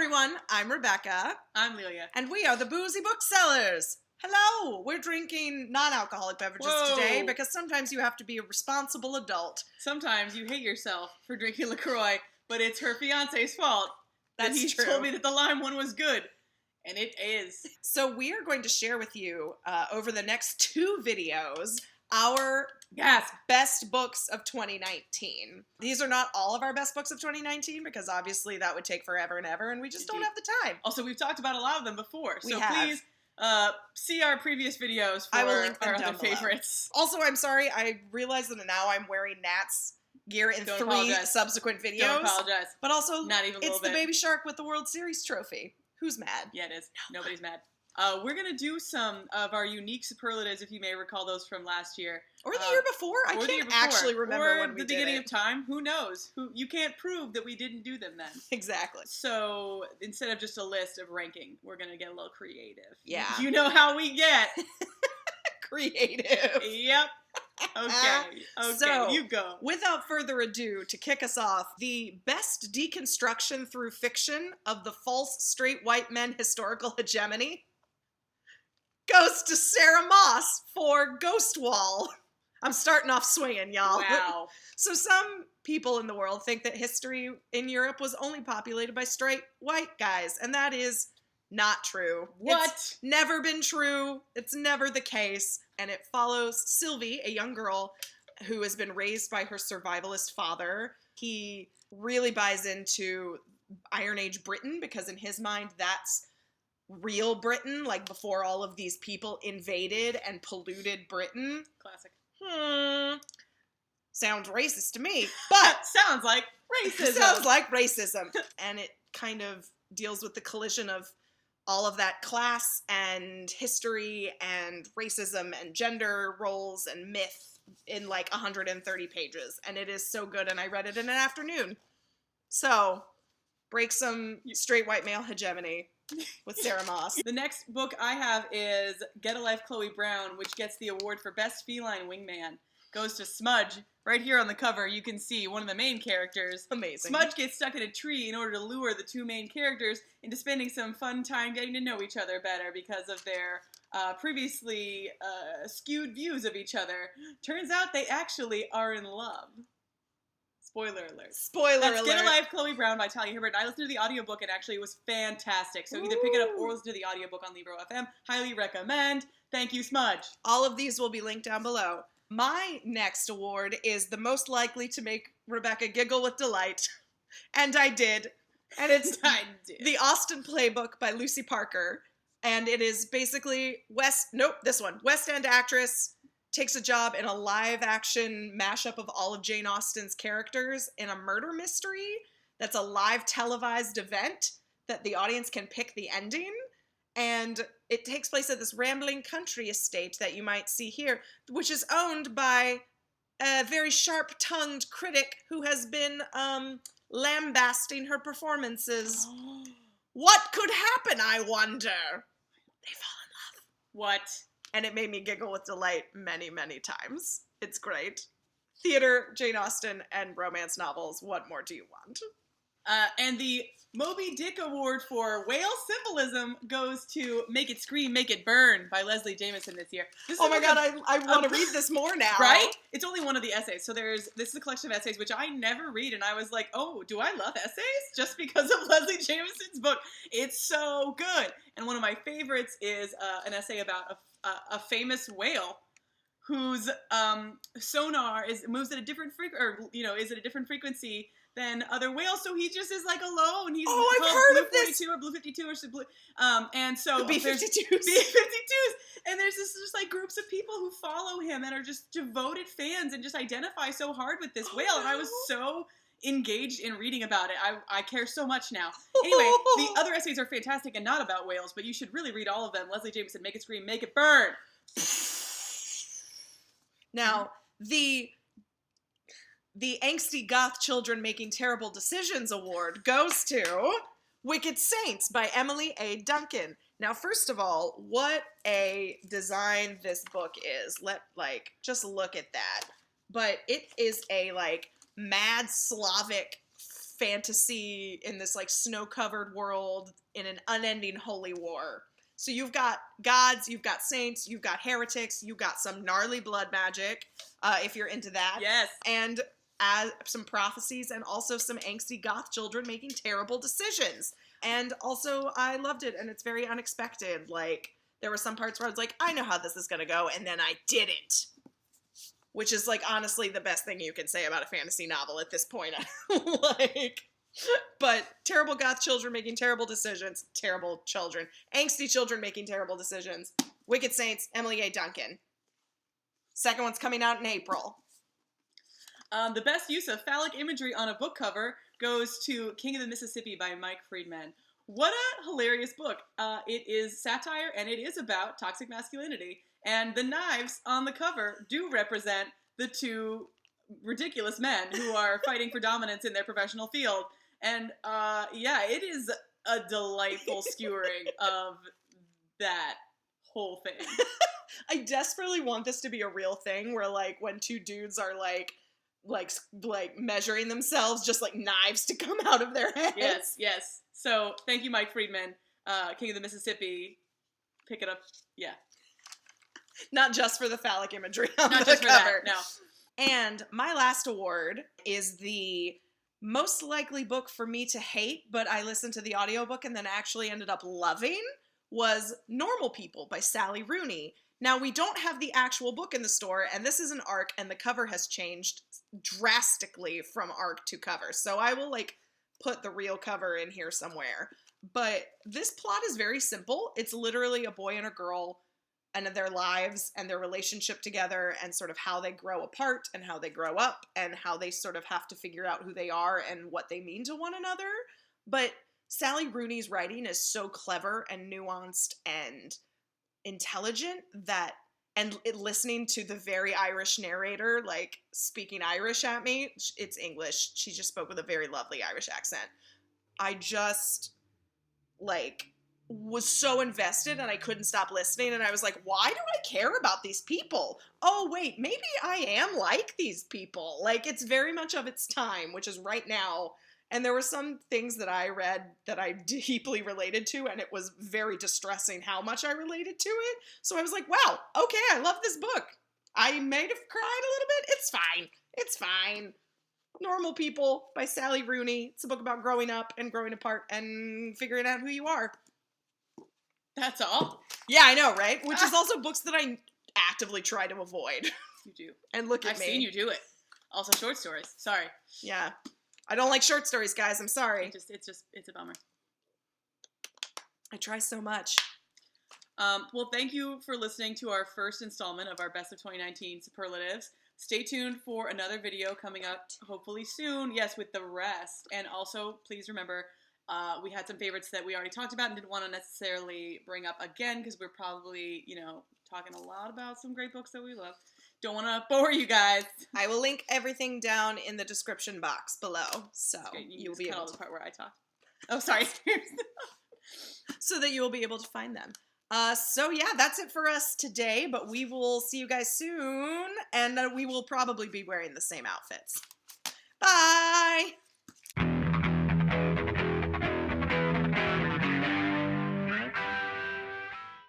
everyone, I'm Rebecca. I'm Lelia. And we are the Boozy Booksellers. Hello! We're drinking non-alcoholic beverages today because sometimes you have to be a responsible adult. Sometimes you hate yourself for drinking LaCroix, but it's her fiance's fault. That's he true. told me that the lime one was good. And it is. So we are going to share with you, over the next 2 videos, our best books of 2019. These are not all of our best books of 2019 because obviously that would take forever and ever and we just don't have the time. Also, we've talked about a lot of them before, so please see our previous videos for our other favorites. Also, I'm sorry, I realize that now I'm wearing Nat's gear in 3 subsequent videos. Don't apologize. But also, not even a little it's the baby shark with the World Series trophy. Who's mad? Yeah, it is. Nobody's mad. We're going to do some of our unique superlatives, if you may recall those from last year. Or the year before. I can't actually remember when we did it. Or the beginning of time. Who knows? You can't prove that we didn't do them then. Exactly. So instead of just a list of ranking, we're going to get a little creative. Yeah. You know how we get. Creative. Yep. Okay, so, you go. Without further ado, to kick us off, the best deconstruction through fiction of the false straight white men historical hegemony goes to Sarah Moss for Ghost Wall. I'm starting off swinging, y'all. Wow. So some people in the world think that history in Europe was only populated by straight white guys, and that is not true. What? It's never been true. It's never the case. And it follows Sylvie, a young girl who has been raised by her survivalist father. He really buys into Iron Age Britain because in his mind that's real Britain, like before all of these people invaded and polluted Britain. Classic. Sounds racist to me, but sounds like racism. Sounds like racism. And it kind of deals with the collision of all of that class and history and racism and gender roles and myth in like 130 pages. And it is so good, and I read it in an afternoon. So, break some straight white male hegemony with Sarah Moss. The next book I have is Get a Life, Chloe Brown, which gets the award for Best Feline Wingman. Goes to Smudge. Right here on the cover, you can see one of the main characters. Amazing. Smudge gets stuck in a tree in order to lure the 2 main characters into spending some fun time getting to know each other better because of their previously skewed views of each other. Turns out they actually are in love. Spoiler alert. That's Get a Life, Chloe Brown by Talia Hibbert. I listened to the audiobook and actually it was fantastic. So either pick it up or listen to the audiobook on Libro FM. Highly recommend. Thank you, Smudge. All of these will be linked down below. My next award is the most likely to make Rebecca giggle with delight. And I did. And it's the Austen Playbook by Lucy Parker. And it is basically West End actress takes a job in a live-action mashup of all of Jane Austen's characters in a murder mystery that's a live televised event that the audience can pick the ending. And it takes place at this rambling country estate that you might see here, which is owned by a very sharp-tongued critic who has been lambasting her performances. Oh. What could happen, I wonder? They fall in love. What? And it made me giggle with delight many, many times. It's great. Theater, Jane Austen, and romance novels. What more do you want? And the Moby Dick Award for Whale Symbolism goes to Make It Scream, Make It Burn by Leslie Jamison this year. Oh my god, I want to read this more now. Right? It's only one of the essays. So this is a collection of essays which I never read, and I was like, oh, do I love essays? Just because of Leslie Jamison's book. It's so good. And one of my favorites is an essay about a famous whale whose sonar moves at a different is at a different frequency than other whales, so he just is like alone. He's I've heard Blue of this. 42 or Blue 52 or something. And so B-52s. B-52s, and there's just like groups of people who follow him and are just devoted fans and just identify so hard with this whale. And I was so engaged in reading about it. I care so much now. Anyway, the other essays are fantastic and not about whales, but you should really read all of them. Leslie Jamison, Make It Scream, Make It Burn. Now, the Angsty Goth Children Making Terrible Decisions Award goes to Wicked Saints by Emily A. Duncan. Now, first of all, what a design this book is. Just look at that. But it is a, mad Slavic fantasy in this like snow-covered world in an unending holy war. So you've got gods, you've got saints, you've got heretics, you've got some gnarly blood magic, if you're into that. Yes. And some prophecies, and also some angsty goth children making terrible decisions. And also, I loved it, and it's very unexpected. Like, there were some parts where I was like, I know how this is gonna go, and then I didn't. Which is, like, honestly the best thing you can say about a fantasy novel at this point. Like, but terrible goth children making terrible decisions. Terrible children. Angsty children making terrible decisions. Wicked Saints, Emily A. Duncan. Second one's coming out in April. The best use of phallic imagery on a book cover goes to King of the Mississippi by Mike Friedman. What a hilarious book. It is satire, and it is about toxic masculinity. And the knives on the cover do represent the two ridiculous men who are fighting for dominance in their professional field. And yeah, it is a delightful skewering of that whole thing. I desperately want this to be a real thing where, like, when two dudes are like measuring themselves, just like knives to come out of their heads. Yes. So thank you, Mike Friedman, King of the Mississippi. Pick it up. Yeah. Not just for the phallic imagery on Not the just for cover. that, no. And my last award is the most likely book for me to hate, but I listened to the audiobook and then actually ended up loving, was Normal People by Sally Rooney. Now, we don't have the actual book in the store, and this is an ARC, and the cover has changed drastically from ARC to cover. So I will, like, put the real cover in here somewhere. But this plot is very simple. It's literally a boy and a girl and their lives and their relationship together and sort of how they grow apart and how they grow up and how they sort of have to figure out who they are and what they mean to one another. But Sally Rooney's writing is so clever and nuanced and intelligent that, and listening to the very Irish narrator, like, speaking Irish at me, it's English, she just spoke with a very lovely Irish accent. I just, like, was so invested and I couldn't stop listening, and I was like, why do I care about these people? Oh, wait, maybe I am like these people. Like, it's very much of its time, which is right now. And there were some things that I read that I deeply related to, and it was very distressing how much I related to it. So I was like, wow, okay, I love this book. I may have cried a little bit. It's fine. It's fine. Normal People by Sally Rooney. It's a book about growing up and growing apart and figuring out who you are. That's all? Yeah, I know, right? Which is also books that I actively try to avoid. You do. And look at I've me. seen you do it. Also short stories. Sorry. Yeah. I don't like short stories, guys. I'm sorry. It's a bummer. I try so much. Well, thank you for listening to our first installment of our Best of 2019 Superlatives. Stay tuned for another video coming up hopefully soon. Yes, with the rest. And also, please remember, we had some favorites that we already talked about and didn't want to necessarily bring up again because we're probably, talking a lot about some great books that we love. Don't want to bore you guys. I will link everything down in the description box below, so you'll be able cut to the part where I talk. Oh, sorry. so that you will be able to find them. So yeah, that's it for us today, but we will see you guys soon, and we will probably be wearing the same outfits. Bye!